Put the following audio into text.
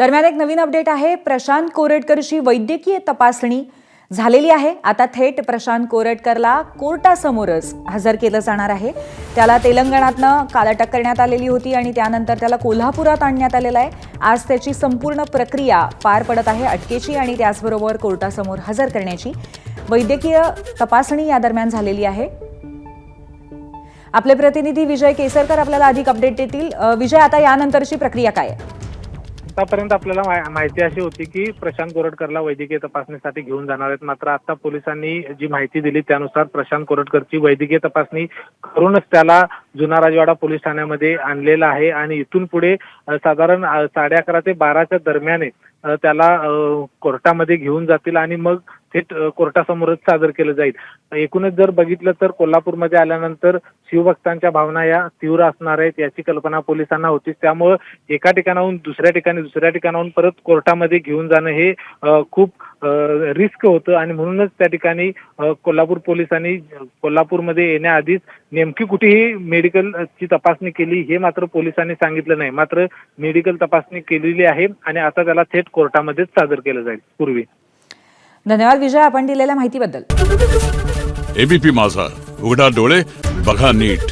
दरम्यान एक नवीन अपडेट आहे। प्रशांत कोरटकरची वैद्यकीय तपासणी झालेली आहे। आता थेट प्रशांत कोरटकरला कोर्टासमोरच हजर केलं जाणार आहे। त्याला तेलंगणातनं काल अटक करण्यात आलेली होती आणि त्यानंतर त्याला कोल्हापुरात आणण्यात आलेलं आहे। आज त्याची संपूर्ण प्रक्रिया पार पडत आहे, अटकेची आणि त्याचबरोबर कोर्टासमोर हजर करण्याची। वैद्यकीय तपासणी या दरम्यान झालेली आहे। आपले प्रतिनिधी विजय केसरकर आपल्याला अधिक अपडेट देतील। विजय, आता यानंतरची प्रक्रिया काय आहे? आतापर्यंत आपल्याला माहिती अशी होती की प्रशांत कोरटकरला वैद्यकीय तपासणीसाठी घेऊन जाणार आहेत। मात्र आता पोलिसांनी जी माहिती दिली त्यानुसार प्रशांत कोरटकरची वैद्यकीय तपासणी करूनच त्याला जुना राजवाडा पोलीस ठाण्यामध्ये आणलेला आहे आणि इथून पुढे साधारण 11:30 ते 12च्या दरम्यान त्याला कोर्टामध्ये घेऊन जातील आणि मग थेट कोर्टासमोरच सादर केलं जाईल। एकूणच जर बघितलं तर कोल्हापूरमध्ये आल्यानंतर शिवभक्तांच्या भावना या तीव्र असणार आहेत याची कल्पना पोलिसांना होती। त्यामुळे एका ठिकाणाहून दुसऱ्या ठिकाणाहून परत कोर्टामध्ये घेऊन जाणं हे खूप रिस्क होतं आणि म्हणूनच त्या ठिकाणी कोल्हापूर पोलिसांनी कोल्हापूरमध्ये येण्याआधीच नेमकी कुठेही मेडिकलची तपासणी केली हे मात्र पोलिसांनी सांगितलं नाही। मात्र मेडिकल तपासणी केलेली आहे आणि आता त्याला थेट कोर्टामध्येच सादर केलं जाईल। पूर्वी धन्यवाद विजय, आपण दिलेल्या माहितीबद्दल। एबीपी माझा, उघडा डोळे बघा नीट।